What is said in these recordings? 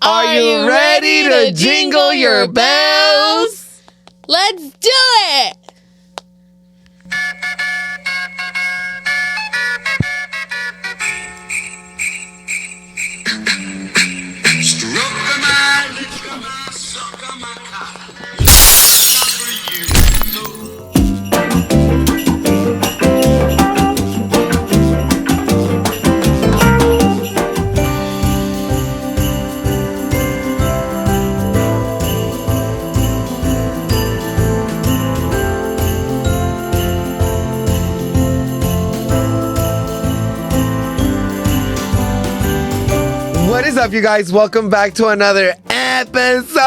Are you ready to jingle your bells? Let's do it! What is up, you guys? Welcome back to another episode.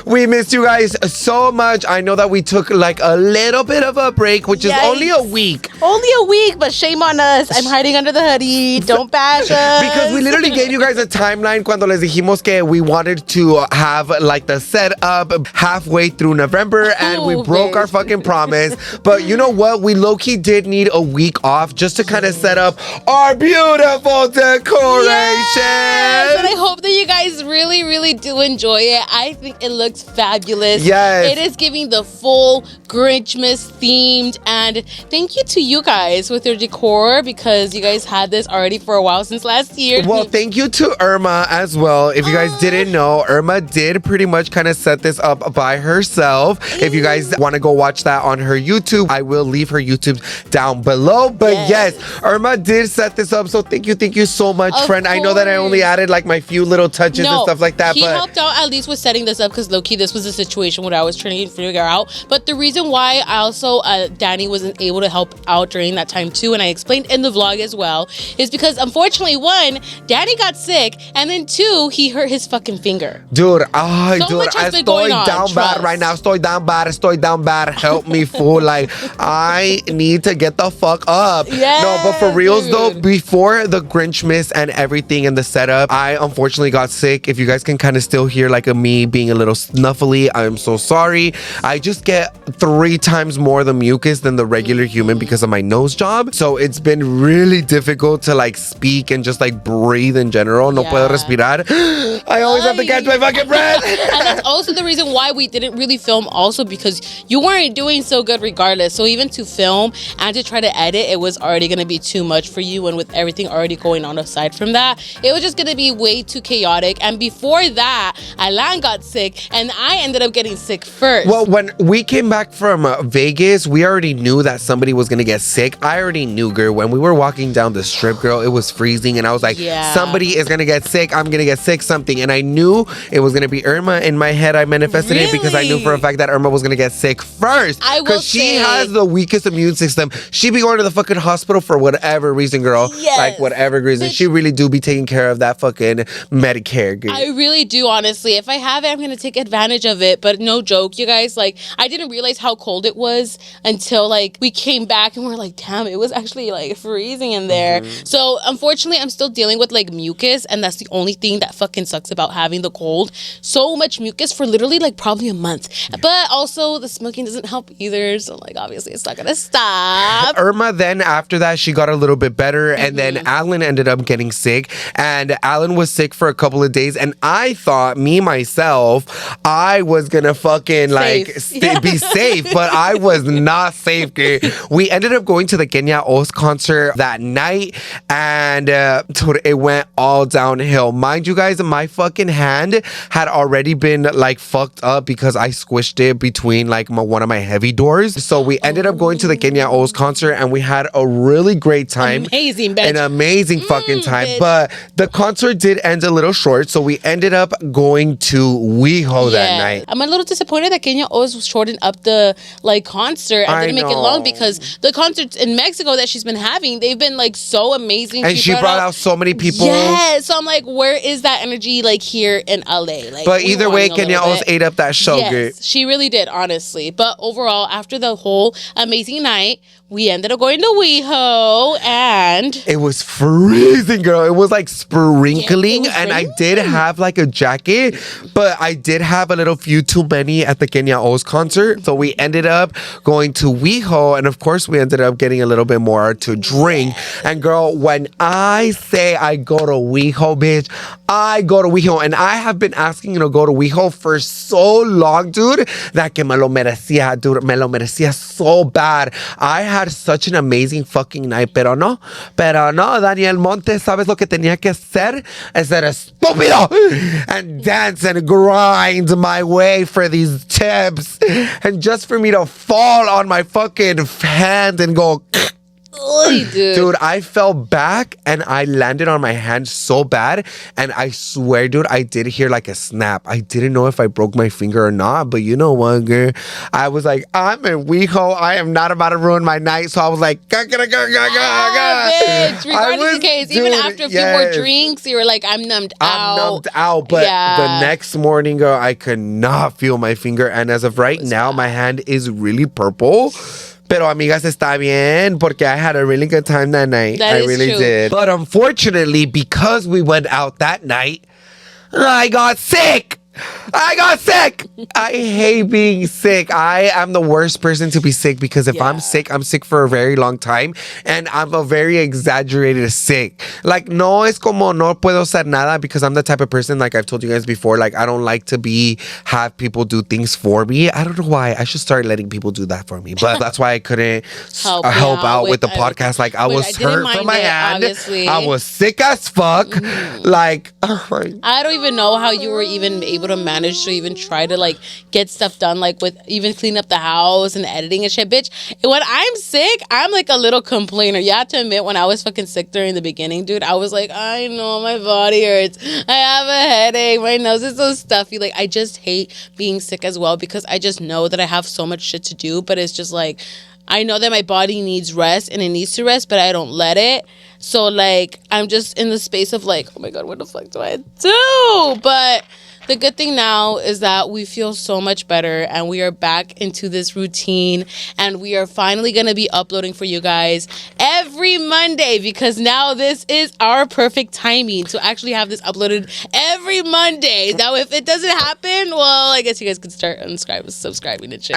We missed you guys so much. I know that we took like a little bit of a break, which is only a week. Only a week, but shame on us. I'm hiding under the hoodie. Don't bash us. Because we literally gave you guys a timeline cuando les dijimos que we wanted to have like the setup halfway through November, and we broke our fucking promise. But you know what? We low-key did need a week off just to kind of set up our beautiful decoration. Yes, and I hope that you guys really, really do enjoy it. I think it looks fabulous. Yes. It is giving the full Grinchmas themed, and thank you to you guys with your decor because you guys had this already for a while since last year. Well, thank you to Irma as well. If you guys didn't know, Irma did pretty much kind of set this up by herself. If you guys want to go watch that on her YouTube, I will leave her YouTube down below. But yes, Irma did set this up. So thank you so much, friend. I know that I only added like my few little touches and stuff like that. He helped out at least with setting this up because low-key this was a situation where I was trying to figure out. But the reason why I also Danny wasn't able to help out during that time too, and I explained in the vlog as well, is because unfortunately, one, Danny got sick, and then two, he hurt his fucking finger. Dude, much has been going on, down bad right now. Estoy down bad. Help me, fool. Like, I need to get the fuck up. Yes, no, but for reals though, before the Grinchmas and everything and the setup, I unfortunately got sick. If you guys can kind of still hear like me being a little snuffly, I'm so sorry. I just get 3 times more the mucus than the regular human because of my nose job. So it's been really difficult to like speak and just like breathe in general. No puedo respirar. I always have to catch my fucking breath. And that's also the reason why we didn't really film also, because you weren't doing so good regardless. So even to film and to try to edit, it was already going to be too much for you. And with everything already going on aside from that, it was just going to be way too chaotic. And before that, Alan got sick and I ended up getting sick first. Well, when we came back from Vegas, we already knew that somebody was going to get sick. I already knew, girl. When we were walking down the strip, girl, it was freezing. And I was like, somebody is going to get sick. I'm going to get sick something. And I knew it was going to be Irma. In my head, I manifested it because I knew for a fact that Irma was going to get sick first. Because she has the weakest immune system. She be going to the fucking hospital for whatever reason, girl. Yes. Like, whatever reason. She really do be taking care of that fucking Medicare, girl. I really do, honestly. If I have it, I'm going to take advantage of it. But no joke, you guys, like, I didn't realize how cold it was until, like, we came back and we're like, damn, it was actually, like, freezing in there. So, unfortunately, I'm still dealing with, like, mucus, and that's the only thing that fucking sucks about having the cold. So much mucus for literally, like, probably a month. But also, the smoking doesn't help either. So, like, obviously, it's not going to stop. Irma, then, after that, she got a little bit better, and then Alan ended up getting sick, and Alan was sick for a couple of days, and I thought, myself, I was gonna fucking, like, be safe, but I was not safe, girl. We ended up going to the Kenya Oz concert that night, and it went all downhill. Mind you guys, my fucking hand had already been, like, fucked up because I squished it between, like, one of my heavy doors. So we ended up going to the Kenya Oz concert, and we had a really great time. Amazing, bitch. An amazing fucking time. Bitch. But the concert did end a little short, so we ended up going to WeHo that night. I'm a little disappointed that Kenya Oz shortened up the, like, concert and didn't make it long, because the concerts in Mexico that she's been having, they've been, like, so amazing. And she brought out so many people. Yeah, so I'm like, where is that energy, like, here in LA? Like, but either way, Kenya Oz ate up that show, girl. Yes, she really did, honestly. But overall, after the whole amazing night, we ended up going to WeHo, and it was freezing, girl. It was like sprinkling, Yeah, it was and I raining. did have like a jacket, but I did have a little few too many at the Kenya O's concert. So we ended up going to WeHo, and of course, we ended up getting a little bit more to drink. And girl, when I say I go to WeHo, bitch, I go to WeHo, and I have been asking to go to WeHo for so long, dude, that que me lo merecía, dude. Me lo merecía so bad. I had such an amazing fucking night, pero no, Daniel Montes, ¿sabes lo que tenía que hacer? Es ser estúpido and dance and grind my way for these tips. And just for me to fall on my fucking hand and go... Oy, Dude, I fell back and I landed on my hand so bad. And I swear, dude, I did hear like a snap. I didn't know if I broke my finger or not. But you know what, girl? I was like, I'm in WeHo. I am not about to ruin my night. So I was like, bitch. Regardless of the case, even after a few more drinks, you were like, I'm numbed out. I'm numbed out. But the next morning, girl, I could not feel my finger. And as of right now, my hand is really purple. Pero amigas, está bien, porque I had a really good time that night. That I is really true. did. But unfortunately, because we went out that night, I got sick. I hate being sick. I am the worst person to be sick because if I'm sick for a very long time, and I'm a very exaggerated sick. Like, no es como no puedo hacer nada, because I'm the type of person, like I've told you guys before, like I don't like to have people do things for me. I don't know why. I should start letting people do that for me. But that's why I couldn't help out with the podcast. Like I was hurt from my hand. Obviously. I was sick as fuck. Like, I don't even know how you were even able to manage to even try to like get stuff done, like with even clean up the house and editing and shit, bitch. When I'm sick, I'm like a little complainer. You have to admit, when I was fucking sick during the beginning, dude, I was like, I know my body hurts. I have a headache. My nose is so stuffy. Like, I just hate being sick as well, because I just know that I have so much shit to do, but it's just like, I know that my body needs rest and it needs to rest, but I don't let it. So like, I'm just in the space of like, oh my God, what the fuck do I do? But the good thing now is that we feel so much better and we are back into this routine, and we are finally going to be uploading for you guys every Monday, because now this is our perfect timing to actually have this uploaded every Monday. Now, if it doesn't happen, well, I guess you guys could start subscribing and shit.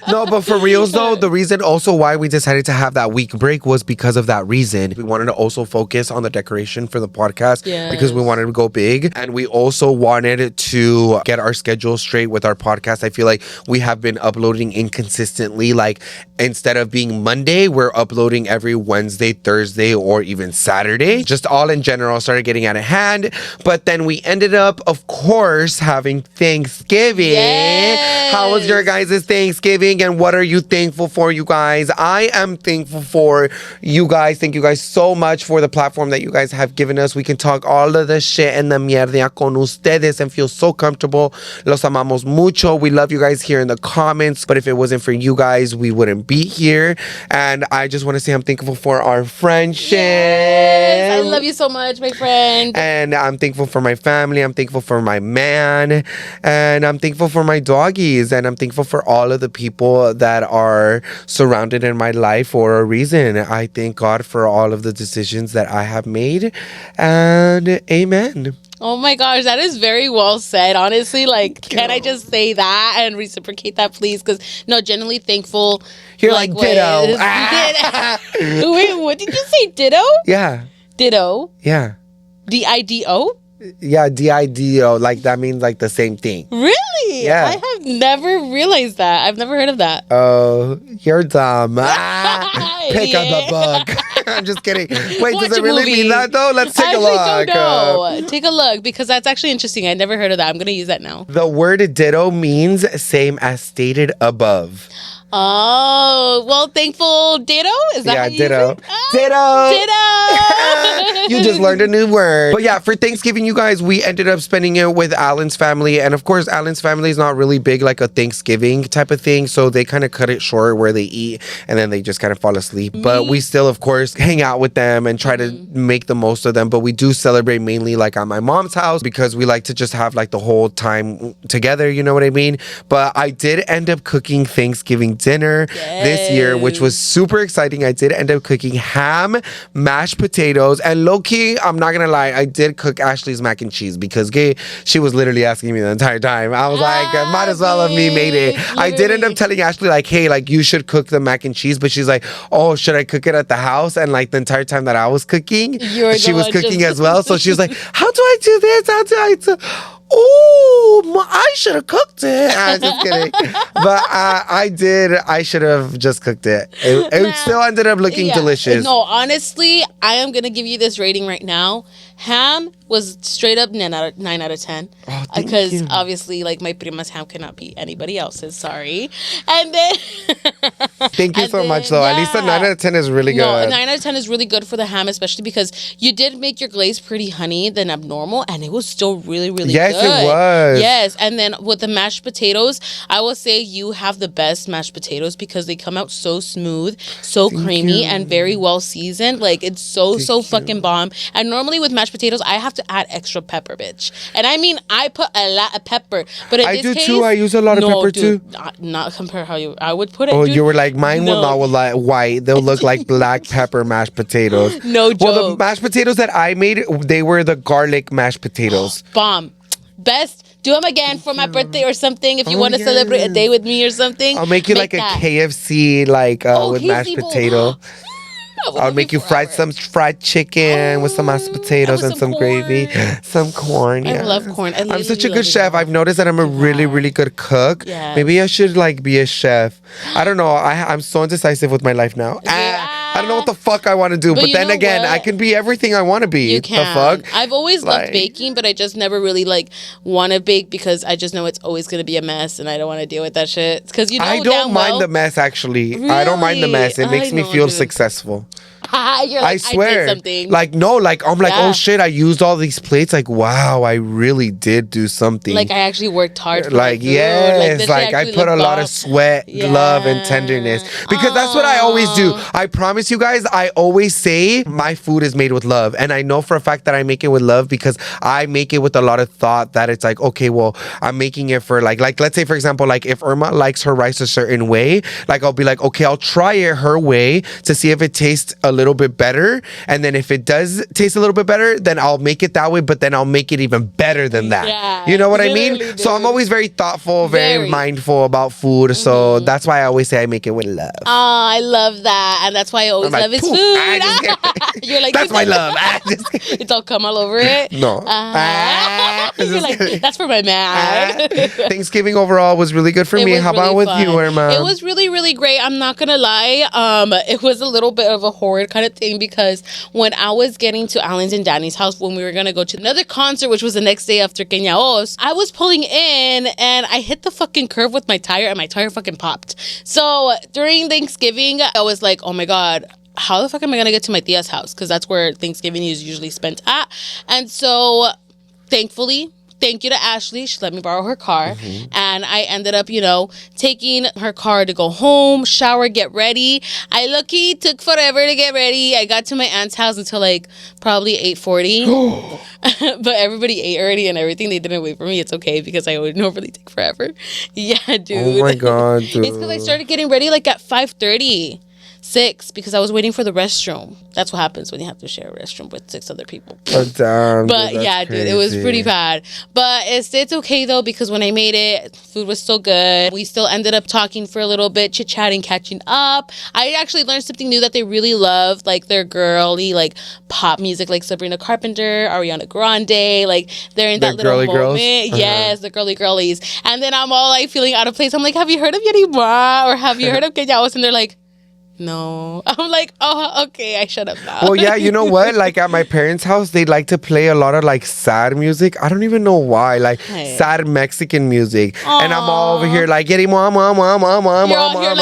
No, but for reals though, the reason also why we decided to have that week break was because of that reason. We wanted to also focus on the decoration for the podcast because we wanted to go big, and we also wanted to get our schedule straight with our podcast. I feel like we have been uploading inconsistently. Like, instead of being Monday, we're uploading every Wednesday, Thursday, or even Saturday. Just all in general started getting out of hand. But then we ended up, of course, having Thanksgiving. Yes. How was your guys' Thanksgiving, and what are you thankful for, you guys? I am thankful for you guys. Thank you guys so much for the platform that you guys have given us. We can talk all of the shit and the mierda con ustedes and feel so comfortable. Los amamos mucho. We love you guys here in the comments, but if it wasn't for you guys, we wouldn't be here. And I just want to say I'm thankful for our friendship. Yes, I love you so much, my friend. And I'm thankful for my family. I'm thankful for my man. And I'm thankful for my doggies. And I'm thankful for all of the people that are surrounded in my life for a reason. I thank God for all of the decisions that I have made. And amen. Oh my gosh, that is very well said. Honestly, like, can I just say that and reciprocate that, please? Because, no, genuinely thankful. You're like ditto. Wait, what did you say? Ditto? Yeah. Ditto? Yeah. D-I-D-O? Yeah, D-I-D-O. Like, that means like the same thing. Really? Yeah. I have never realized that. I've never heard of that. Oh, you're dumb. Pick up a book. I'm just kidding. Wait, Watch does it a really movie. mean that though? Let's take a look. I don't know. Take a look, because that's actually interesting. I never heard of that. I'm going to use that now. The word ditto means same as stated above. Oh, well, thankful ditto? Is that how you ditto. use it? Ditto. You just learned a new word. But yeah, for Thanksgiving, you guys, we ended up spending it with Alan's family. And of course, Alan's family is not really big like a Thanksgiving type of thing. So they kind of cut it short where they eat and then they just kind of fall asleep. But we still, of course, hang out with them and try to make the most of them. But we do celebrate mainly like at my mom's house, because we like to just have like the whole time together. You know what I mean? But I did end up cooking Thanksgiving dinner this year, which was super exciting. I did end up cooking ham, mashed potatoes, and low-key, I'm not gonna lie, I did cook Ashley's mac and cheese because she was literally asking me the entire time. I was like, might as well have me made it. Literally. I did end up telling Ashley like, hey, like you should cook the mac and cheese, but she's like, oh, should I cook it at the house? And like the entire time that I was cooking, she was cooking as well. So she was like, how do I do this? How do I do? Oh, I should have cooked it. I'm just kidding. But I did. I should have just cooked it. It still ended up looking delicious. No, honestly, I am going to give you this rating right now. Ham was straight up 9 out of 10. Oh, because obviously, like, my prima's ham cannot be anybody else's. Sorry. And then... Thank you so much, though. At least a 9 out of 10 is really good. No, 9 out of 10 is really good for the ham, especially because you did make your glaze pretty honey than abnormal, and it was still really, really good. It was. Yes, and then with the mashed potatoes, I will say you have the best mashed potatoes because they come out so smooth, so creamy, and very well seasoned. Like, it's so fucking bomb. And normally with mashed potatoes, I have to add extra pepper, bitch. And I mean, I put a lot of pepper. But in this case, too. I use a lot of pepper, too. Not compare how I would put it. Oh, you were like, mine will not look like white. They'll look like black pepper mashed potatoes. No joke. Well, the mashed potatoes that I made, they were the garlic mashed potatoes. Bomb. Best. Do them again for my birthday or something. If you want to celebrate a day with me or something, I'll make you like that. A KFC with mashed potato. I'll make you some fried chicken with some mashed potatoes and some gravy, some corn. I love corn. I'm such a good chef. I've noticed that I'm a really, really good cook. Yes. Maybe I should be a chef. I don't know. I'm so indecisive with my life now. I don't know what the fuck I want to do. But then again, I can be everything I want to be. You can. The fuck? I've always loved baking, but I just never really want to bake because I just know it's always going to be a mess and I don't want to deal with that shit. Because I don't mind the mess, actually. Really? I don't mind the mess. It makes me feel successful. You're like, I swear. I did something. I'm like, oh shit, I used all these plates. Like, wow, I really did do something. Like, I actually worked hard for yes. I put a lot of sweat, love, and tenderness. Because that's what I always do. I promise you guys, I always say my food is made with love. And I know for a fact that I make it with love because I make it with a lot of thought that it's like, okay, well, I'm making it for like let's say, for example, like if Irma likes her rice a certain way, like I'll be like, okay, I'll try it her way to see if it tastes a little bit better, and then if it does taste a little bit better, then I'll make it that way, but then I'll make it even better than that. You know what I mean? Dude. So I'm always very thoughtful, very mindful about food. So that's why I always say I make it with love. Oh, I love that. And that's why I always love his food. You're like, that's my love. It's all come all over it. No. You're like, that's for my man. Thanksgiving overall was really good for me. How about with you, Irma? It was really, really great. I'm not gonna lie. It was a little bit of a horrid kind of thing because when I was getting to Alan's and Danny's house when we were gonna go to another concert, which was the next day after Queñaos, I was pulling in and I hit the fucking curve with my tire and my tire fucking popped. So during Thanksgiving, I was like, oh my God, how the fuck am I gonna get to my tia's house? Because that's where Thanksgiving is usually spent at. And so thankfully, thank you to Ashley. She let me borrow her car. And I ended up, taking her car to go home, shower, get ready. I lucky took forever to get ready. I got to my aunt's house until probably 8:40. But everybody ate already and everything. They didn't wait for me. It's okay because I would normally take forever. Yeah, dude. Oh my God, dude. It's because I started getting ready at 5:30. 6 because I was waiting for the restroom. That's what happens when you have to share a restroom with 6 other people. Oh, damn. But yeah, dude, it was pretty bad. But it's okay though because when I made it, food was still good. We still ended up talking for a little bit, chit-chatting, catching up. I actually learned something new that they really love, their girly, pop music, like Sabrina Carpenter, Ariana Grande, they're in that little moment. Girls? Yes, the girly girlies. And then I'm all feeling out of place. I'm like, have you heard of Irma or have you heard of Queñaos? And they're like, no. I'm like, oh, okay, I shut up now. Well, yeah, you know what? At my parents' house, they like to play a lot of sad music. I don't even know why. Sad Mexican music. Aww. And I'm all over here getting You're all here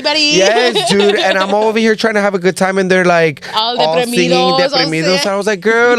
buddy. Yes, dude. And I'm all over here trying to have a good time, and they're all singing deprimidos. And I was like, girl,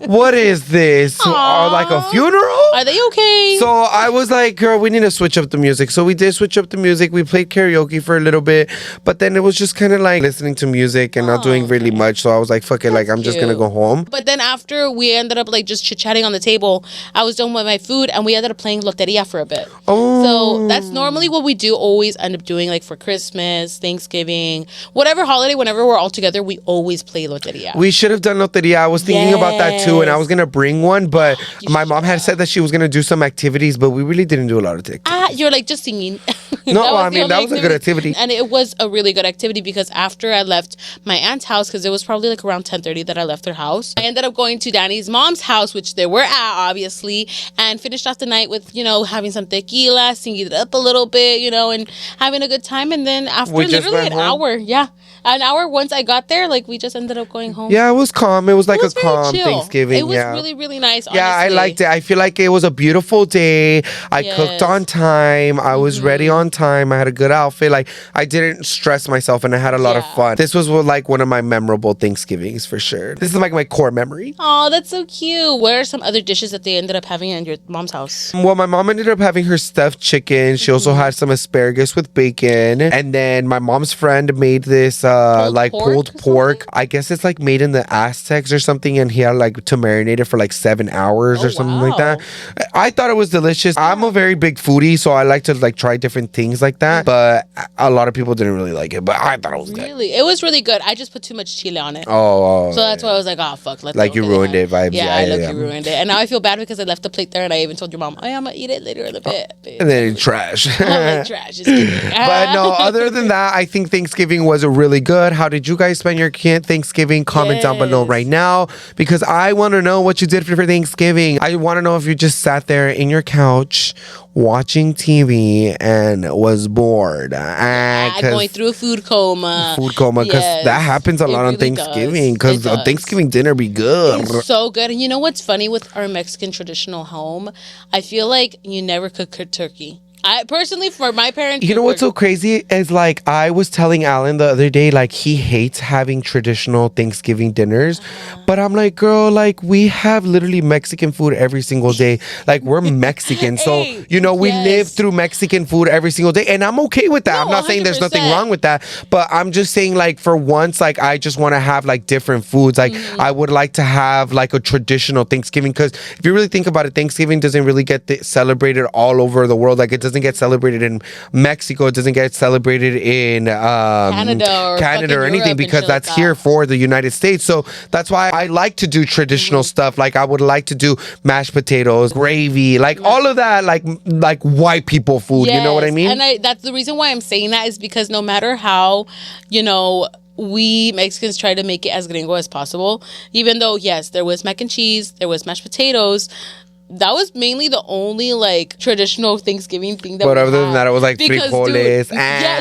what is this? A funeral? Are they okay? So I was like, girl, we need to switch up the music. So we did switch up the music. We played karaoke for a little bit, but then it was just just kind of like listening to music and not doing really much. So I was like, fuck it, like I'm just gonna go home. But then after we ended up like just chit-chatting on the table, I was done with my food and we ended up playing Loteria for a bit. So that's normally what we do, always end up doing, like for Christmas, Thanksgiving, whatever holiday, whenever we're all together, we always play Loteria. We should have done Loteria. I was thinking about that too, and I was gonna bring one, but my mom had said that she was gonna do some activities, but we really didn't do a lot of things. You're like just singing. No, I mean, that was a good activity. And it was a really good activity because after I left my aunt's house, because it was probably like around 10:30 that I left her house, I ended up going to Danny's mom's house, which they were at, obviously, and finished off the night with, having some tequila, singing it up a little bit, and having a good time. And then after literally an hour once I got there, like we just ended up going home. Yeah, it was calm. It was like a calm chill. Thanksgiving. It was really, really nice, honestly. Yeah, I liked it. I feel like it was a beautiful day. I cooked on time. I was ready on time. I had a good outfit. Like, I didn't stress myself and I had a lot of fun. This was like one of my memorable Thanksgivings for sure. This is like my core memory. Oh, that's so cute. What are some other dishes that they ended up having at your mom's house? Well, my mom ended up having her stuffed chicken. She also had some asparagus with bacon. And then my mom's friend made this pulled pork. I guess it's like made in the Aztecs or something. And he had like to marinate it for like 7 hours or something like that. I thought it was delicious. I'm a very big foodie, so I like to like try different things like that. But a lot of people didn't really like it. But I thought it was good. Really? It was really good. I just put too much chile on it. So that's why I was like, oh, fuck. Like you ruined it vibes. Yeah, I ruined it. And now I feel bad because I left the plate there and I even told your mom, I'm going to eat it later in a bit. And then trash. I'm like, trash. Just kidding. But no, other than that, I think Thanksgiving was really good. How did you guys spend your Thanksgiving? Comment down below right now because I want to know what you did for Thanksgiving. I want to know if you just sat there in your couch watching TV and was bored. Going through a food coma. Because that happens a lot on Thanksgiving. Because Thanksgiving dinner be good. It's so good. And you know what's funny with our Mexican traditional home? I feel like you never cook turkey. I personally, for my parents, you know what's so crazy is like I was telling Alan the other day, like he hates having traditional Thanksgiving dinners, but I'm like, girl, like we have literally Mexican food every single day. Like we're Mexican, so we live through Mexican food every single day, and I'm okay with that. No, I'm not saying there's nothing wrong with that, but I'm just saying like for once, like I just want to have like different foods. Like I would like to have like a traditional Thanksgiving because if you really think about it, Thanksgiving doesn't really get celebrated all over the world. Like it doesn't get celebrated in Mexico. It doesn't get celebrated in Canada or anything because that's here for the United States. So that's why I like to do traditional stuff. Like I would like to do mashed potatoes, gravy, like all of that, like white people food. You know what I mean? And that's the reason why I'm saying that is because no matter how, we Mexicans try to make it as gringo as possible, even though, yes, there was mac and cheese, there was mashed potatoes. That was mainly the only like traditional Thanksgiving thing that. But other than that, it was like frijoles.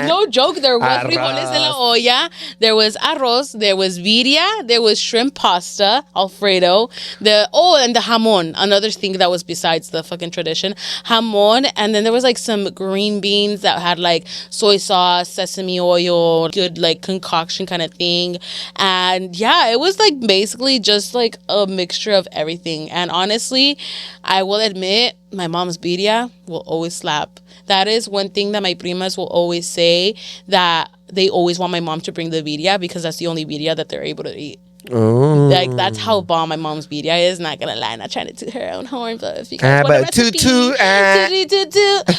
No joke. There was frijoles de la olla. There was arroz. There was birria. There was shrimp pasta, Alfredo. And the jamon. Another thing that was besides the fucking tradition, jamon. And then there was like some green beans that had like soy sauce, sesame oil, good like concoction kind of thing. And yeah, it was like basically just like a mixture of everything. And honestly, I will admit, my mom's birria will always slap. That is one thing that my primas will always say, that they always want my mom to bring the birria because that's the only birria that they're able to eat. Like that's how bomb my mom's birria is. Not gonna lie, not trying to toot her own horn, but if you guys want a recipe,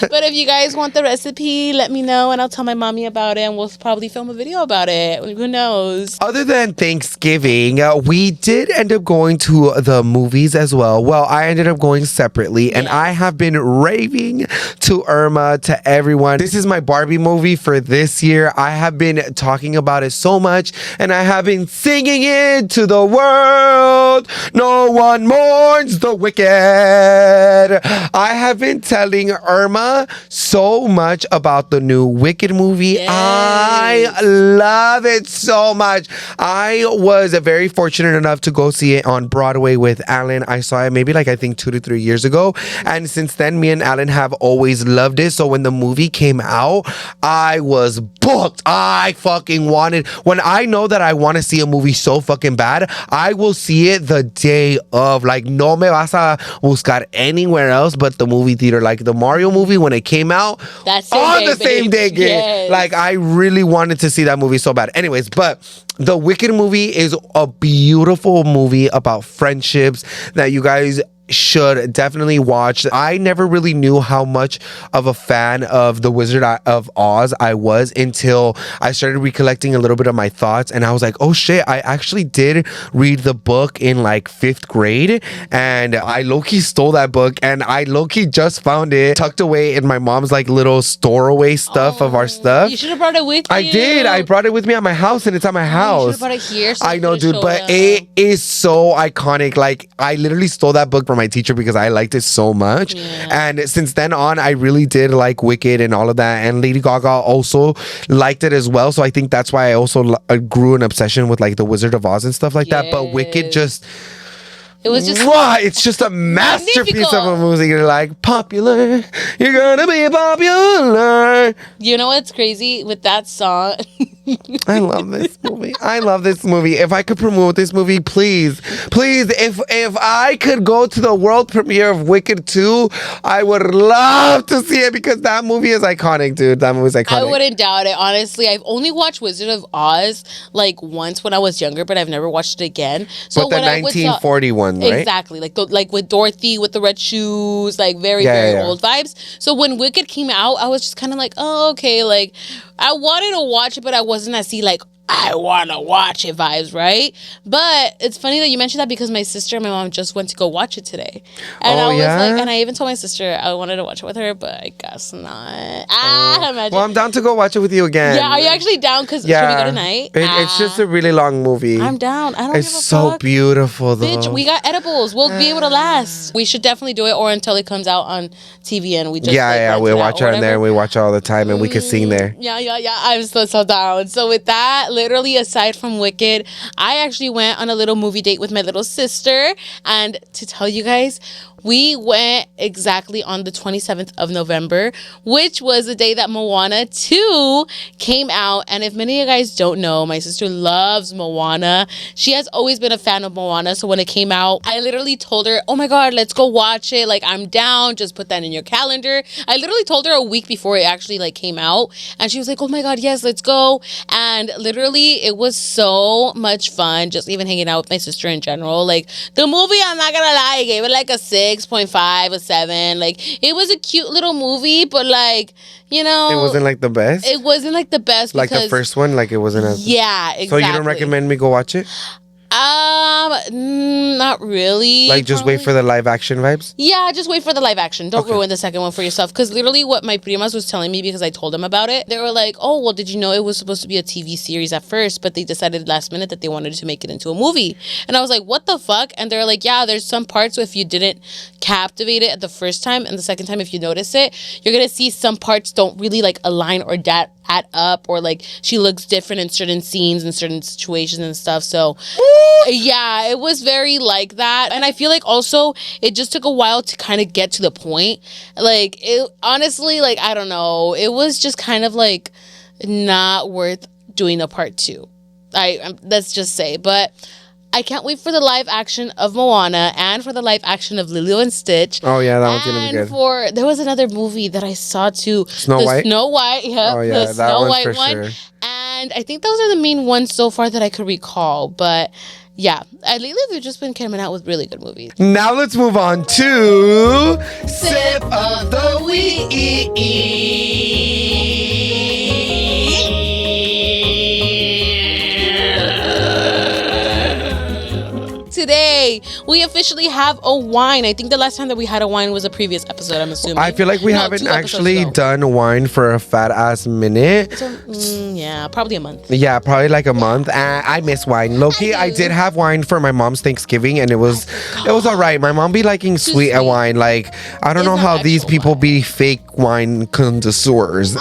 but if you guys want the recipe, let me know and I'll tell my mommy about it and we'll probably film a video about it. Who knows? Other than Thanksgiving, we did end up going to the movies as well. Well, I ended up going separately and I have been raving to Irma, to everyone. This is my Barbie movie for this year. I have been talking about it so much and I have been singing it to the world. No one mourns the wicked. I have been telling Irma so much about the new Wicked movie. I love it so much. I was very fortunate enough to go see it on Broadway with Alan. I saw it maybe like I think 2 to 3 years ago. And since then, me and Alan have always loved it. So when the movie came out, I was booked. I fucking wanted, when I know that I want to see a movie so fucking fucking bad, I will see it the day of. Like, no me vas a buscar anywhere else but the movie theater. Like the Mario movie when it came out, That's on the same day. Yes. Like, I really wanted to see that movie so bad. Anyways, but the Wicked movie is a beautiful movie about friendships that you guys should definitely watch. I never really knew how much of a fan of The Wizard of Oz I was until I started recollecting a little bit of my thoughts, and I was like, oh shit, I actually did read the book in like 5th grade, and I low-key stole that book, and I low-key just found it tucked away in my mom's like little store-away stuff of our stuff. You should have brought it with you. I did. I brought it with me at my house, and it's at my house. You should have brought it here. So I know, dude, but it is so iconic. Like, I literally stole that book from my teacher because I liked it so much. Yeah. And since then on, I really did like Wicked and all of that. And Lady Gaga also liked it as well. So I think that's why I also grew an obsession with like The Wizard of Oz and stuff like that. But Wicked just... It was just... What? It's just a masterpiece of a movie. You're like, popular. You're gonna be popular. You know what's crazy with that song? I love this movie. I love this movie. If I could promote this movie, please, if I could go to the world premiere of Wicked 2, I would love to see it because that movie is iconic, dude. That movie is iconic. I wouldn't doubt it, honestly. I've only watched Wizard of Oz like once when I was younger, but I've never watched it again. So but the 1941, right? Exactly, like with Dorothy with the red shoes, like very old vibes. So when Wicked came out, I was just kind of like, oh, okay, like I wanted to watch it, but I wasn't as like, I want to watch it vibes, right? But it's funny that you mentioned that because my sister and my mom just went to go watch it today. And I was like, and I even told my sister I wanted to watch it with her, but I guess not. Imagine. Well, I'm down to go watch it with you again. Yeah, are you actually down? Because should we go tonight? It's just a really long movie. I'm down. I don't give a It's so fuck. beautiful, though. Bitch, we got edibles. We'll be able to last. We should definitely do it, or until it comes out on TV and we just we watch it on there and we watch it all the time and we can sing there. Yeah. I'm so down. So with that, literally aside from Wicked, I actually went on a little movie date with my little sister, and to tell you guys, we went exactly on the 27th of November, which was the day that Moana 2 came out. And if many of you guys don't know, my sister loves Moana. She has always been a fan of Moana. So when it came out, I literally told her, oh my God, let's go watch it. Like, I'm down. Just put that in your calendar. I literally told her a week before it actually like came out. And she was like, oh my God, yes, let's go. And literally, it was so much fun just even hanging out with my sister in general. Like, the movie, I'm not gonna lie, I gave it like a 6.5, a 7. Like, it was a cute little movie, but like, you know, it wasn't like the best. It wasn't like the best, like the first one. Like, it wasn't as... Yeah, exactly. So you don't recommend me go watch it? Not really. Like, just wait for the live action vibes? Yeah, just wait for the live action. Don't ruin the second one for yourself. Because literally what my primas was telling me, because I told them about it, they were like, oh, well, did you know it was supposed to be a TV series at first, but they decided last minute that they wanted to make it into a movie. And I was like, what the fuck? And they're like, yeah, there's some parts where if you didn't captivate it at the first time, and the second time if you notice it, you're going to see some parts don't really like align or add up, or like she looks different in certain scenes and certain situations and stuff. So yeah, it was very like that. And I feel like also it just took a while to kind of get to the point. Like, it honestly, like, I don't know, it was just kind of like not worth doing a part 2. Let's just say. But I can't wait for the live action of Moana and for the live action of Lilo and Stitch. Oh yeah, that one's gonna be good. There was another movie that I saw too. Snow White. Snow White, yeah. Oh yeah, the that Snow one's White for one. sure. And I think those are the main ones so far that I could recall. But yeah, lately they've just been coming out with really good movies. Now let's move on to Sip of the Week. Today, we officially have a wine. I think the last time that we had a wine was a previous episode, I'm assuming. I feel like we haven't actually done wine for a fat ass minute. Yeah, probably a month. Yeah, probably like a month. I miss wine. Low-key, I did have wine for my mom's Thanksgiving, and it was all right. My mom be liking sweet wine. Like, I don't know how these people be fake wine connoisseurs.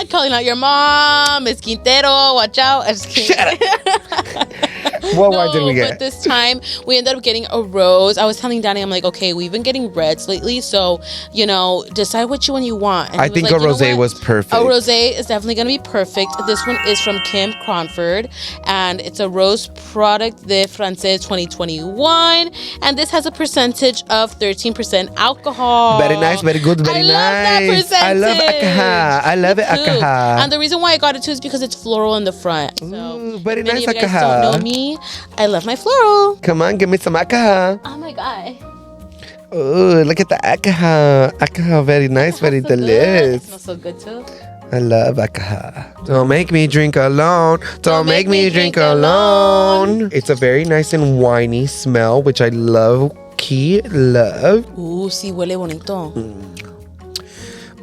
Calling out your mom, Miss Quintero, watch out. I'm just kidding. Shut up. What wine did we get? But this time we ended up getting a rose. I was telling Danny, I'm like, okay, we've been getting reds lately, so decide which one you want. And I think a rosé was perfect. A rosé is definitely gonna be perfect. This one is from Kim Cronford, and it's a rose product de Francais 2021, and this has a percentage of 13% alcohol. Very nice, very good, very nice. That percentage. I love Akaha. I love it, Akaha. And the reason why I got it too is because it's floral in the front. So ooh, very nice, if you guys Akaha. don't know me, I love my floral. Come on, give me some Akaha. Oh my god. Oh, look at the Akaha. Akaha, very nice, very So good. It delicious. smells so good too. I love Akaha. Don't make me drink alone. Don't make me drink alone. It's a very nice and winey smell, which I love. Key love. Ooh, sí, huele bonito.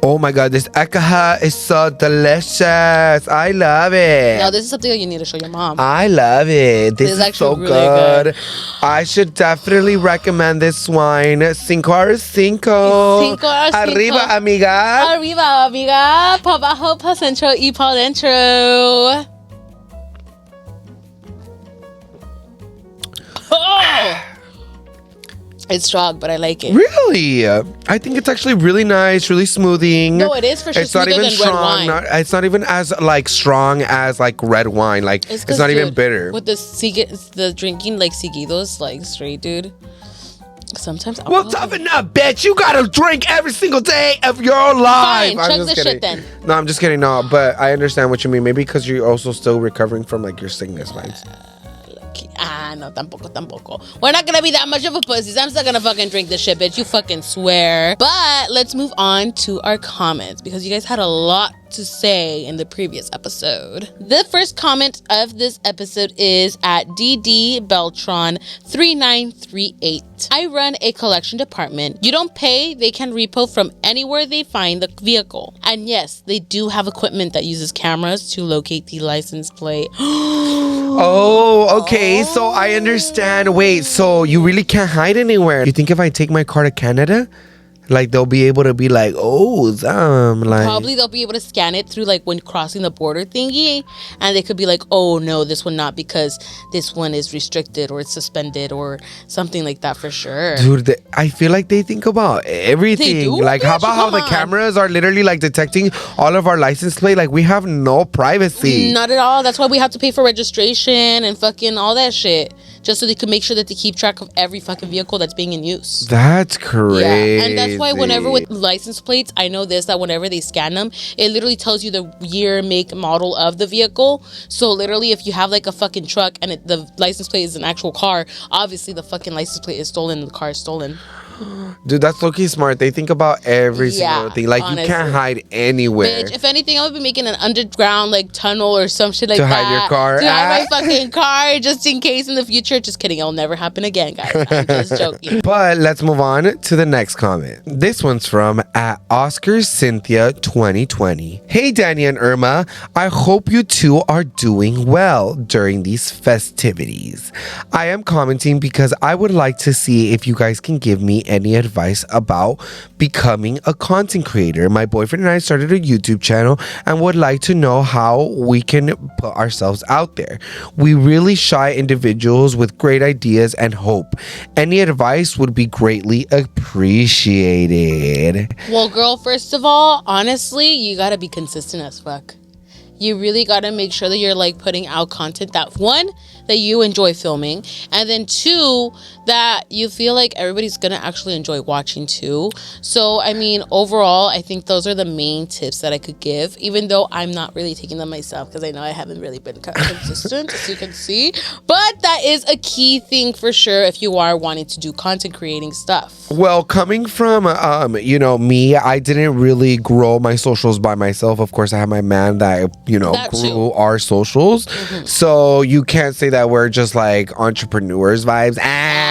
Oh my god, this Akaha is so delicious. I love it. Now, this is something that you need to show your mom. I love it. This is so actually really good. I should definitely recommend this wine. 5 cinco. 5 a 5. Arriba, amiga. Arriba, amiga. Pa abajo, pa centro, y pa dentro. Oh! It's strong, but I like it. Really? I think it's actually really nice, really smoothing. No, it is for sure It's not smoother even than strong. red wine. It's not even as strong as red wine. Like it's not even bitter. With the drinking seguidos straight, dude. Sometimes. Well, toughen up, bitch. You gotta drink every single day of your life. Fine, chug the shit then. No, I'm just kidding. No, but I understand what you mean. Maybe because you're also still recovering from your sickness vibes. No, tampoco. We're not gonna be that much of a pussies. I'm still gonna fucking drink this shit, bitch. You fucking swear. But let's move on to our comments because you guys had a lot to say in the previous episode. The first comment of this episode is at DD Beltron 3938. I run a collection department. You don't pay, they can repo from anywhere they find the vehicle. And yes, they do have equipment that uses cameras to locate the license plate. Oh, okay. So I understand. Wait, so you really can't hide anywhere. You think if I take my car to Canada, they'll be able to be probably they'll be able to scan it through when crossing the border thingy, and they could be oh no, this one not because this one is restricted or it's suspended or something like that for sure. Dude, I feel like they think about everything. They do, how about how the cameras are literally detecting all of our license plate? We have no privacy. Not at all. That's why we have to pay for registration and fucking all that shit, just so they can make sure that they keep track of every fucking vehicle that's being in use. That's crazy. Yeah, and that's why whenever with license plates, I know that whenever they scan them, it literally tells you the year, make, model of the vehicle. So literally, if you have a fucking truck and the license plate is an actual car, obviously the fucking license plate is stolen and the car is stolen. Dude, that's low-key smart. They think about every single thing. Honestly. You can't hide anywhere. Bitch, if anything, I would be making an underground tunnel or some shit like to that. hide your car. To hide my fucking car just in case in the future. Just kidding. It'll never happen again, guys. I'm just joking. But let's move on to the next comment. This one's from at Oscar Cynthia 2020. Hey, Danny and Irma. I hope you two are doing well during these festivities. I am commenting because I would like to see if you guys can give me any advice about becoming a content creator. My boyfriend and I started a YouTube channel and would like to know how we can put ourselves out there. We really shy individuals with great ideas and hope. Any advice would be greatly appreciated. Well, girl, first of all, honestly, you gotta be consistent as fuck. You really gotta make sure that you're putting out content that one, that you enjoy filming, and then two, that you feel like everybody's gonna actually enjoy watching too. So I mean, overall, I think those are the main tips that I could give, even though I'm not really taking them myself because I know I haven't really been consistent, as you can see. But that is a key thing for sure if you are wanting to do content creating stuff. Well, coming from me, I didn't really grow my socials by myself. Of course, I have my man that grew our socials. Mm-hmm. So you can't say that we're just entrepreneurs vibes.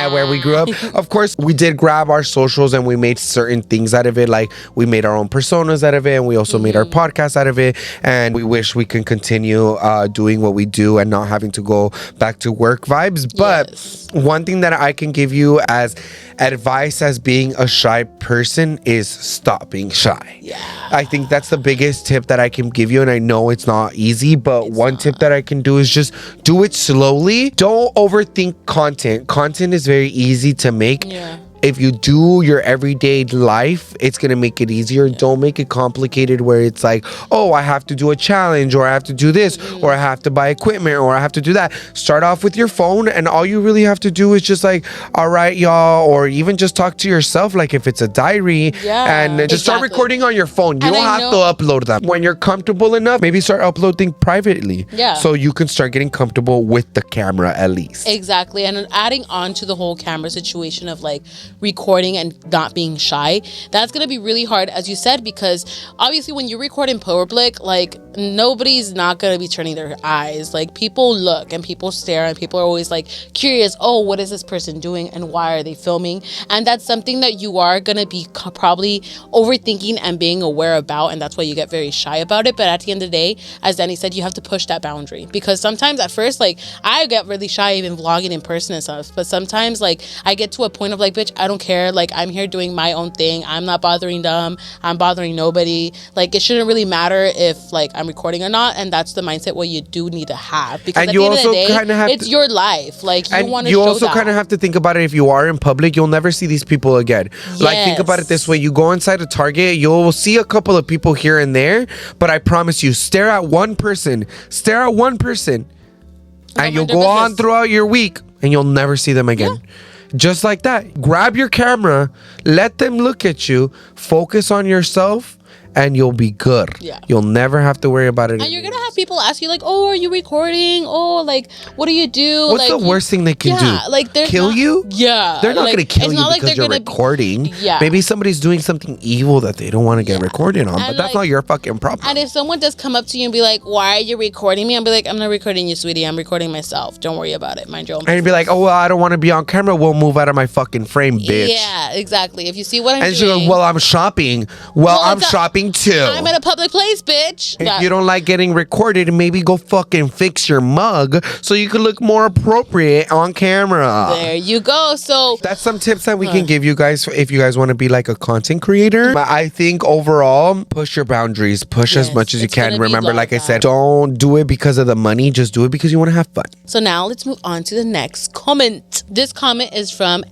Where we grew up. Of course, we did grab our socials and we made certain things out of it. We made our own personas out of it, and we also made our podcast out of it. And we wish we can continue doing what we do and not having to go back to work vibes. But one thing that I can give you as advice as being a shy person is stop being shy. Yeah. I think that's the biggest tip that I can give you. And I know it's not easy, but one tip that I can do is just do it slowly. slowly. Don't overthink content. Content is very easy to make. Yeah. If you do your everyday life, it's going to make it easier. Yeah. Don't make it complicated where it's like, oh, I have to do a challenge, or I have to do this, or I have to buy equipment, or I have to do that. Start off with your phone, and all you really have to do is just like, all right, y'all, or even just talk to yourself, like if it's a diary, and just start recording on your phone. You don't have to upload them. When you're comfortable enough, maybe start uploading privately. Yeah. So you can start getting comfortable with the camera at least. Exactly. And adding on to the whole camera situation of like recording and not being shy, that's gonna be really hard, as you said, because obviously when you record in public, like nobody's not gonna be turning their eyes. Like people look and people stare and people are always like curious, oh, what is this person doing and why are they filming? And that's something that you are gonna be probably overthinking and being aware about, and that's why you get very shy about it. But at the end of the day, as Danny said, you have to push that boundary, because sometimes at first, like I get really shy even vlogging in person and stuff, but sometimes like I get to a point of like, bitch, I don't care, like I'm here doing my own thing, I'm not bothering them, I'm bothering nobody, like it shouldn't really matter if like I'm recording or not. And that's the mindset what you do need to have, because and at you the end also of the day, kind of have it's your life, like you want to you show also kind of have to think about it. If you are in public, you'll never see these people again. Like think about it this way: you go inside a Target, you'll see a couple of people here and there, but I promise you, stare at one person, and you'll go on throughout your week and you'll never see them again. Just like that. Grab your camera, let them look at you, focus on yourself, and you'll be good. Yeah. You'll never have to worry about it. And you're going to have people ask you like, oh, are you recording? Oh, like, what do you do? What's like, the worst thing they can do? Like, kill you? Yeah. They're not going to kill you because you're recording. Maybe somebody's doing something evil that they don't want to get recorded on, but that's not your fucking problem. And if someone does come up to you and be like, why are you recording me? I'll be like, I'm not recording you, sweetie. I'm recording myself. Don't worry about it. Mind your own business. And you'd be like, oh, well, I don't want to be on camera. We'll move out of my fucking frame, bitch. Yeah, exactly. If you see what I'm doing. And she goes, well, I'm shopping. Well, I'm shopping too. I'm at a public place, bitch. If you don't like getting recorded, maybe go fucking fix your mug so you can look more appropriate on camera. There you go. So that's some tips that we can give you guys if you guys want to be like a content creator. But I think overall, push your boundaries, push as much as you can. Remember, like I said, don't do it because of the money, just do it because you want to have fun. So now let's move on to the next comment. This comment is from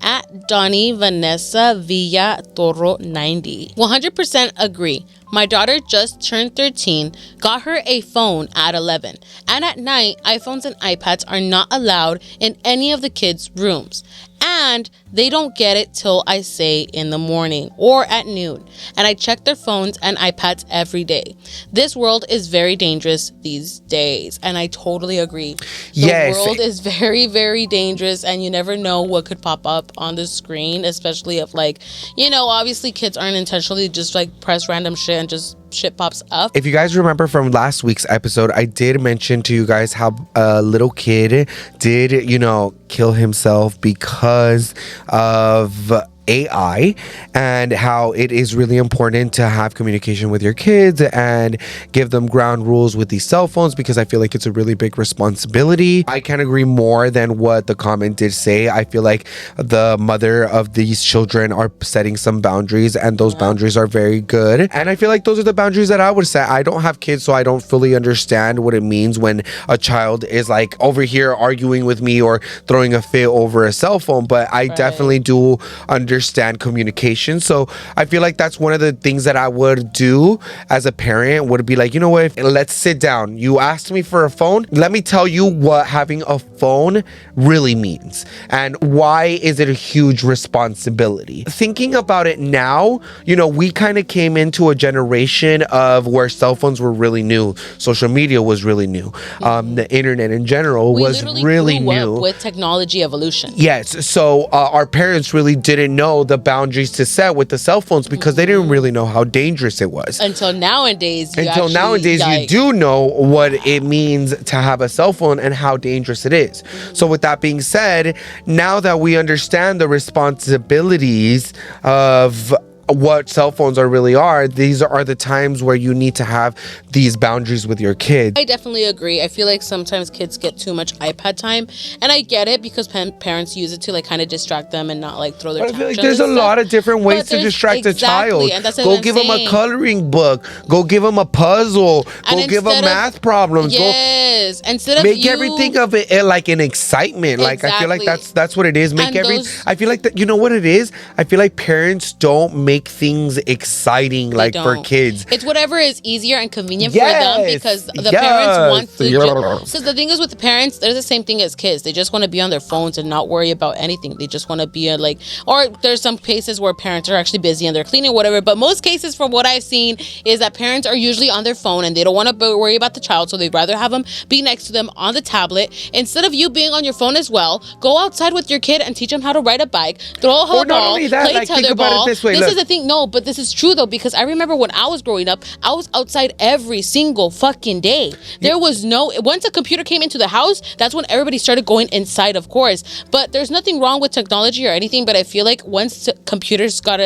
@Donnie Vanessa Villa Toro 90. 100% agree. My daughter just turned 13, got her a phone at 11, and at night, iPhones and iPads are not allowed in any of the kids' rooms. And they don't get it till I say in the morning or at noon. And I check their phones and iPads every day. This world is very dangerous these days. And I totally agree. The world is very, very dangerous. And you never know what could pop up on the screen, especially if like, you know, obviously kids aren't intentionally just like press random shit and just shit pops up. If you guys remember from last week's episode, I did mention to you guys how a little kid did, you know, kill himself because of AI, and how it is really important to have communication with your kids and give them ground rules with these cell phones, because I feel like it's a really big responsibility. I can't agree more than what the comment did say. I feel like the mother of these children are setting some boundaries, and those boundaries are very good. And I feel like those are the boundaries that I would set. I don't have kids, so I don't fully understand what it means when a child is like over here arguing with me or throwing a fit over a cell phone, but I definitely do understand communication. So I feel like that's one of the things that I would do as a parent, would be like, you know what, let's sit down. You asked me for a phone. Let me tell you what having a phone really means and why is it a huge responsibility. Thinking about it now, you know, we kind of came into a generation of where cell phones were really new. Social media was really new. The internet in general was really new. With technology evolution. Yes. So our parents really didn't know the boundaries to set with the cell phones, because they didn't really know how dangerous it was. Until nowadays, you do know what it means to have a cell phone and how dangerous it is. So with that being said, now that we understand the responsibilities of what cell phones really are. These are the times where you need to have these boundaries with your kids. I definitely agree. I feel like sometimes kids get too much iPad time, and I get it because parents use it to like kind of distract them and not like throw their. But I feel like there's a lot of different ways to distract a child. And that's go give them a coloring book. Go give them a puzzle. Go give them math problems. Yes. Instead of make everything of it like an excitement. Like I feel like that's what it is. I feel like that. You know what it is? I feel like parents don't make things exciting like for kids. It's whatever is easier and convenient for them because the parents want to. Because the thing is with the parents, they're the same thing as kids. They just want to be on their phones and not worry about anything. They just want to be like, or there's some cases where parents are actually busy and they're cleaning, whatever. But most cases, from what I've seen, is that parents are usually on their phone and they don't want to worry about the child, so they'd rather have them be next to them on the tablet instead of you being on your phone as well. Go outside with your kid and teach them how to ride a bike, throw a ball, play tetherball. This is the thing. No, but this is true though, because I remember when I was growing up, I was outside every single fucking day. There was once a computer came into the house, that's when everybody started going inside, of course. But there's nothing wrong with technology or anything, but I feel like once computers got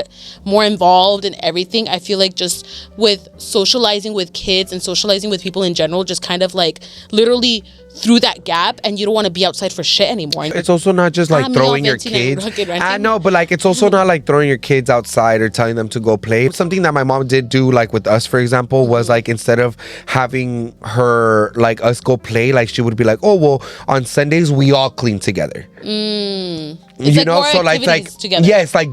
more involved in everything, I feel like just with socializing with kids and socializing with people in general, just kind of like literally through that gap, and you don't want to be outside for shit anymore. It's also not just like throwing your kids. I know, but like it's also not like throwing your kids outside or telling them to go play. Something that my mom did do, like with us, for example, was like instead of having her like us go play, like she would be like, oh well, on Sundays we all clean together. You know, so like together. Yes, like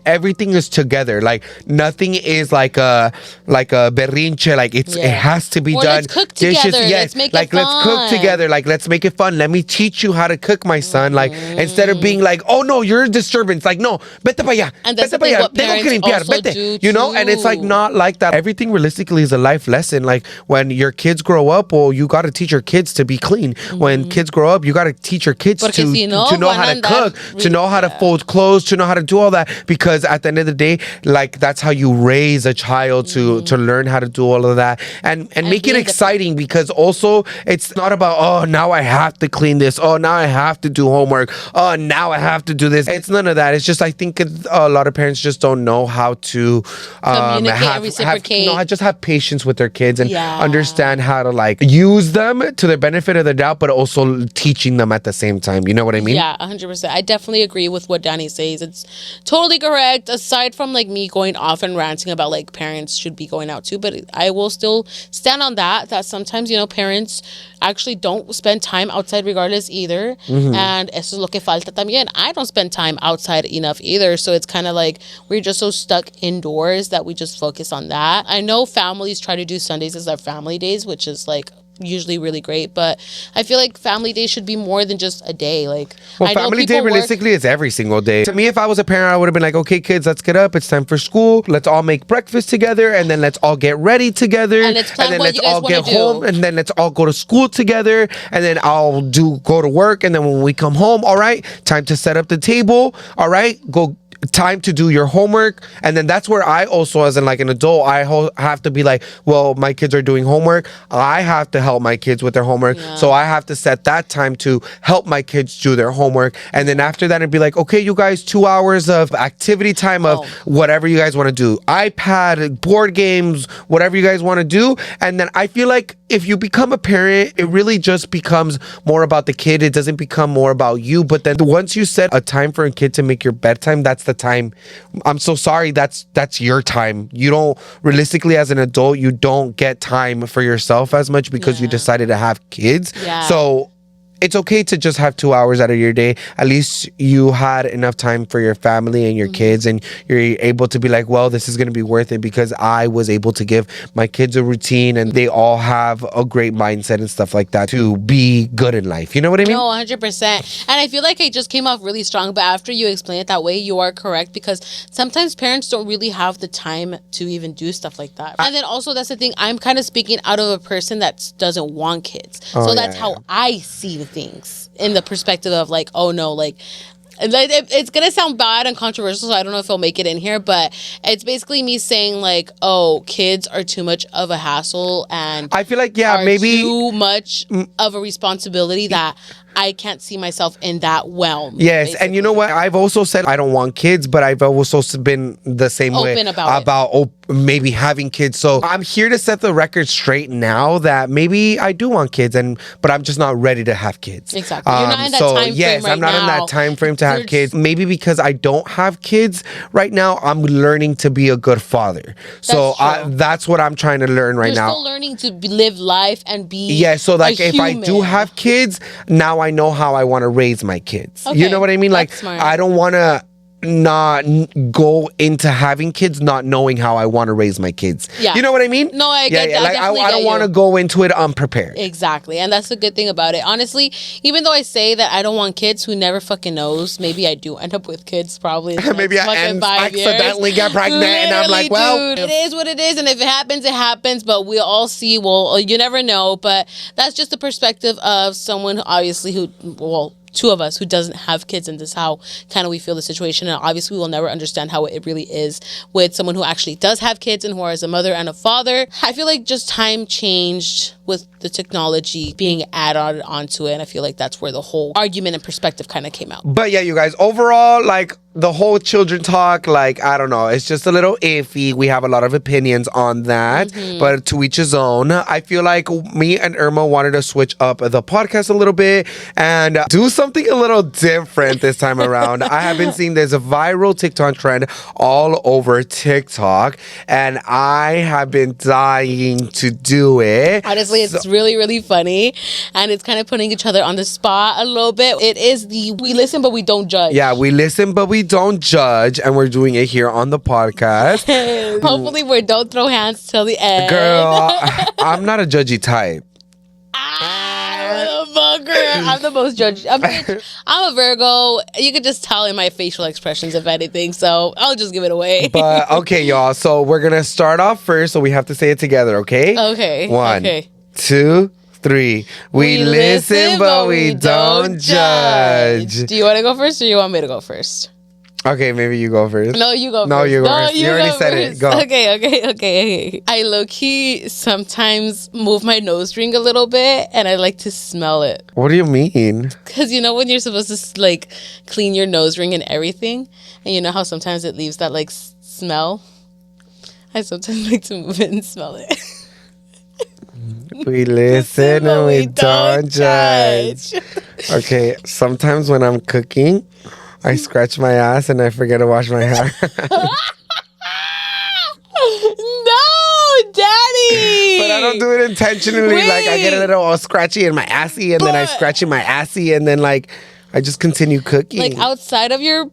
everything is together. Like nothing is like a berrinche. Like it has to be done. Let's cook together. Dishes, yes. Let's make like it fun. let's cook together. Like let's make it fun. Let me teach you how to cook, my son. Like instead of being like, oh no, you're a disturbance. Like no, vete para allá. And that's what parents also do you know, and it's like not like that. Everything realistically is a life lesson. Like when your kids grow up, well, you got to teach your kids to be clean. When kids grow up, you got to teach your kids to know how to cook, to know how to fold clothes, to know how to do all that. Because at the end of the day, like that's how you raise a child to learn how to do all of that and make it exciting. Because also it's not about, oh, now I have to clean this. Oh, now I have to do homework. Oh, now I have to do this. It's none of that. It's just, I think a lot of parents just don't know how to just have patience with their kids and understand how to like use them to the benefit of the doubt, but also teaching them at the same time. You know what I mean? Yeah, 100%. I definitely agree with what Danny says. It's totally correct. Aside from like me going off and ranting about like parents should be going out too, but I will still stand on that sometimes, you know, parents actually don't spend time outside regardless either. And eso es lo que falta también. I don't spend time outside enough either. So it's kind of like we're just so stuck indoors that we just focus on that. I know families try to do Sundays as their family days, which is like usually really great, but I feel like family day should be more than just a day. Like, well, family day realistically is every single day. To me, if I was a parent, I would have been like, okay, kids, let's get up. It's time for school. Let's all make breakfast together, and then let's all get ready together, and then let's all get home, and then let's all go to school together, and then I'll go to work, and then when we come home, all right, time to set up the table. All right, go. Time to do your homework. And then that's where I also, as in like an adult, I have to be like, well, my kids are doing homework, I have to help my kids with their homework, so I have to set that time to help my kids do their homework. And then after that, it'd be like, okay, you guys, 2 hours of activity time of whatever you guys want to do, iPad, board games, whatever you guys want to do. And then I feel like if you become a parent, it really just becomes more about the kid. It doesn't become more about you. But then once you set a time for a kid to make your bedtime, that's the time. I'm so sorry, that's your time. You don't, realistically, as an adult, you don't get time for yourself as much because you decided to have kids. So it's okay to just have 2 hours out of your day. At least you had enough time for your family and your kids, and you're able to be like, well, this is going to be worth it because I was able to give my kids a routine and they all have a great mindset and stuff like that to be good in life. You know what I mean? No, 100%. And I feel like it just came off really strong, but after you explain it that way, you are correct, because sometimes parents don't really have the time to even do stuff like that. And then also, that's the thing, I'm kind of speaking out of a person that doesn't want kids. So that's how I see the things in the perspective of like, oh no, like it's gonna sound bad and controversial, so I don't know if I'll make it in here, but it's basically me saying like, oh, kids are too much of a hassle and I feel like maybe too much of a responsibility that I can't see myself in that realm. Yes, basically. and you know what? I've also said I don't want kids, but I've also been the same way Open about maybe having kids. So I'm here to set the record straight now that maybe I do want kids, but I'm just not ready to have kids. Exactly. You're not in that time frame yes, I'm not in that time frame to have kids. Maybe because I don't have kids right now, I'm learning to be a good father. So that's what I'm trying to learn right now. You're still learning to live life and be so like if I do have kids, now I know how I want to raise my kids. You know what I mean? Like I don't want to not go into having kids not knowing how I want to raise my kids. Yeah. You know what I mean? No, I get that. Like I don't want to go into it unprepared. Exactly. And that's the good thing about it. Honestly, even though I say that I don't want kids, who never fucking knows, maybe I do end up with kids probably. Maybe I accidentally get pregnant and I'm like, well, dude, it is what it is, and if it happens, it happens, but we all see, well, you never know. But that's just the perspective of someone two of us who doesn't have kids, and this is how kind of we feel the situation. And obviously we will never understand how it really is with someone who actually does have kids and who is a mother and a father. I feel like just time changed with the technology being added onto it, and I feel like that's where the whole argument and perspective kind of came out. But yeah, you guys, overall, like the whole children talk, like I don't know, it's just a little iffy. We have a lot of opinions on that, but to each his own. I feel like me and Irma wanted to switch up the podcast a little bit and do something a little different this time around. I have been seeing this viral TikTok trend all over TikTok, and I have been dying to do it. Honestly, it's really, really funny, and it's kind of putting each other on the spot a little bit. It is we listen, but we don't judge. Yeah, we listen, but we don't judge, and we're doing it here on the podcast. Hopefully, we don't throw hands till the end. Girl, I'm not a judgy type. I'm the most judgy. I'm a Virgo. You could just tell in my facial expressions, if anything. So I'll just give it away. But okay, y'all. So we're gonna start off first. So we have to say it together, okay? Okay. 1, 2, 3. We listen, but we don't judge. Do you want to go first, or you want me to go first? Okay, maybe you go first. No, you go first. No, you go first. You already said it. Go. Okay. I low-key sometimes move my nose ring a little bit, and I like to smell it. What do you mean? Because you know when you're supposed to like clean your nose ring and everything, and you know how sometimes it leaves that like smell? I sometimes like to move it and smell it. We listen and we don't judge. Okay, sometimes when I'm cooking, I scratch my ass and I forget to wash my hair. No, Daddy! But I don't do it intentionally. Wait. Like I get a little scratchy in my assy, and then I scratch in my assy, and then like I just continue cooking. Like outside of your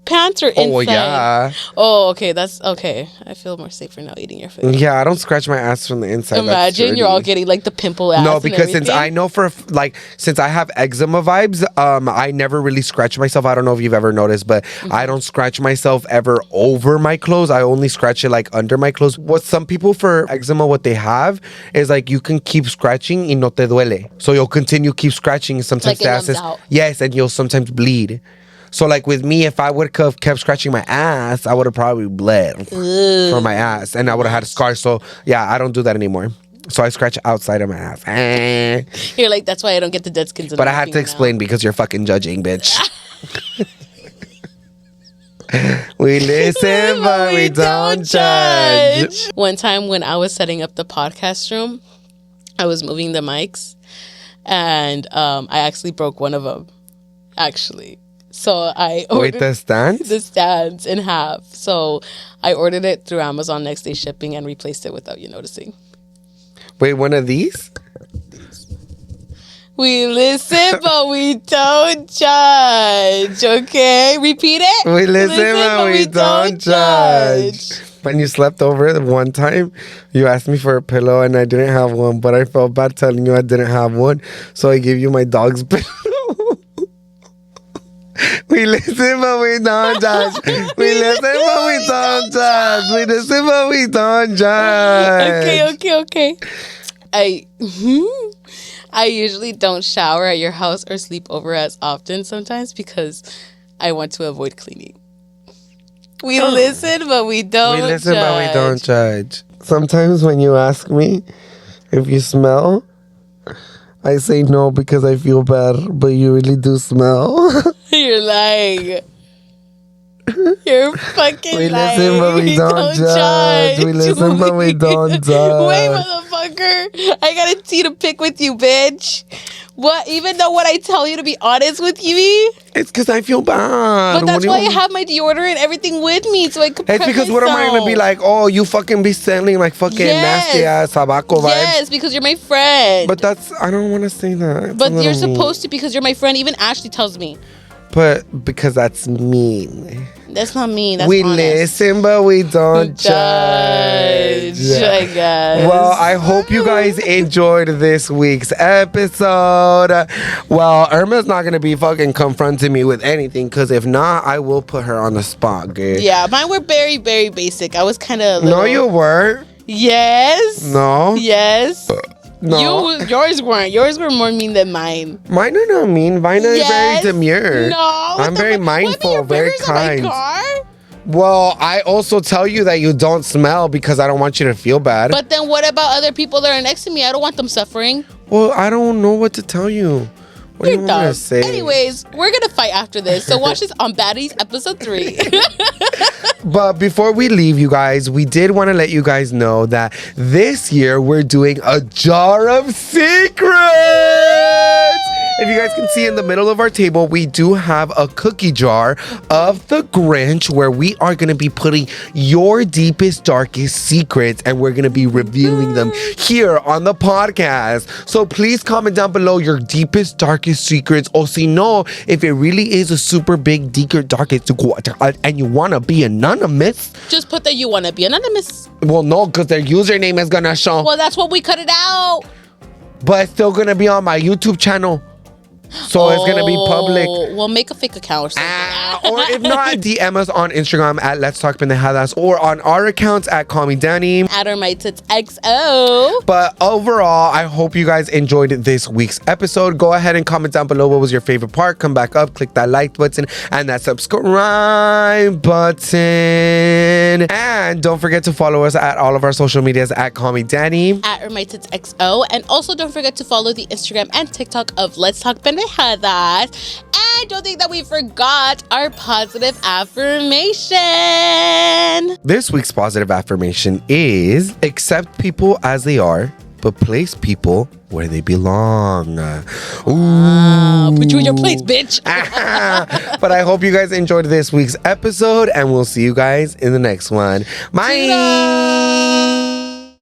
pants or inside? Oh, yeah. Oh, okay. That's okay. I feel more safer now eating your food. Yeah, I don't scratch my ass from the inside. Imagine you're all getting like the pimple ass. No, because since I know since I have eczema vibes, I never really scratch myself. I don't know if you've ever noticed, but I don't scratch myself ever over my clothes. I only scratch it like under my clothes. What some people for eczema, what they have is like you can keep scratching y no te duele. So you'll continue keep scratching. Sometimes like it numbs out. Yes, and you'll sometimes bleed. So, like, with me, if I would have kept scratching my ass, I would have probably bled from my ass. And I would have had a scar. So, yeah, I don't do that anymore. So, I scratch outside of my ass. You're like, that's why I don't get the dead skins. But I had to explain because you're fucking judging, bitch. We listen, but we don't judge. One time when I was setting up the podcast room, I was moving the mics. And I actually broke one of them. Actually. So I ordered the stands? The stands in half. So I ordered it through Amazon next day shipping and replaced it without you noticing. Wait, one of these? We listen, but we don't judge. Okay? Repeat it. We listen but we don't judge. When you slept over the one time, you asked me for a pillow and I didn't have one, but I felt bad telling you I didn't have one. So I gave you my dog's pillow. We listen, but we don't judge. We listen, but we don't judge. We listen, but we don't judge. Okay. I usually don't shower at your house or sleep over as often sometimes because I want to avoid cleaning. We listen, but we don't judge. We listen, but we don't judge. Sometimes when you ask me if you smell, I say no because I feel bad, but you really do smell. You're lying. You're fucking We lying. listen, but we don't judge. We listen, but we don't judge. Wait, motherfucker. I got a tea to pick with you, bitch. What? Even though what I tell you to be honest with you, It's because I feel bad. but that's why I have my deodorant and everything with me, so I could It's because what am I going to be like? Oh, you fucking be selling like fucking nasty ass tabaco vibes? Yes, because you're my friend. But I don't want to say that. It's But you're supposed to because you're my friend. Even Ashley tells me. But because that's mean. That's not mean. That's we honest. Listen, but we don't judge. I guess. Well, I hope you guys enjoyed this week's episode. Well, Irma's not going to be fucking confronting me with anything, because if not, I will put her on the spot, girl. Yeah, mine were very, very basic. I was kind of. No, you were. Yes. No. Yes. No. Yours weren't. Yours were more mean than mine. Mine are not mean. Mine are very demure. No. I'm very mindful, very kind. On my car? Well, I also tell you that you don't smell because I don't want you to feel bad. But then what about other people that are next to me? I don't want them suffering. Well, I don't know what to tell you. What do you want me to say? Anyways, we're going to fight after this. So watch this on Baddies episode 3. But before we leave, you guys, we did want to let you guys know that this year we're doing a jar of secrets. If you guys can see in the middle of our table, we do have a cookie jar of the Grinch where we are going to be putting your deepest, darkest secrets, and we're going to be revealing them here on the podcast. So please comment down below your deepest, darkest secrets, or si no, if it really is a super big, deeper, darkest, and you want to be anonymous. Just put that you want to be anonymous. Well, no, because their username is going to show. Well, that's what we cut it out. But it's still going to be on my YouTube channel. So it's going to be public. Well, make a fake account or something. Or if not, DM us on Instagram at Let's Talk Pendejadas, or on our accounts at Call Me Danny. At my tits XO. But overall, I hope you guys enjoyed this week's episode. Go ahead and comment down below what was your favorite part. Come back up, click that like button and that subscribe button. And don't forget to follow us at all of our social medias at Call Me Danny. At my tits XO. And also don't forget to follow the Instagram and TikTok of Let's Talk Pendejadas. And don't think that we forgot our positive affirmation. This week's positive affirmation is: accept people as they are, but place people where they belong. Ooh. Put you in your place, bitch. But I hope you guys enjoyed this week's episode, and we'll see you guys in the next one. Bye.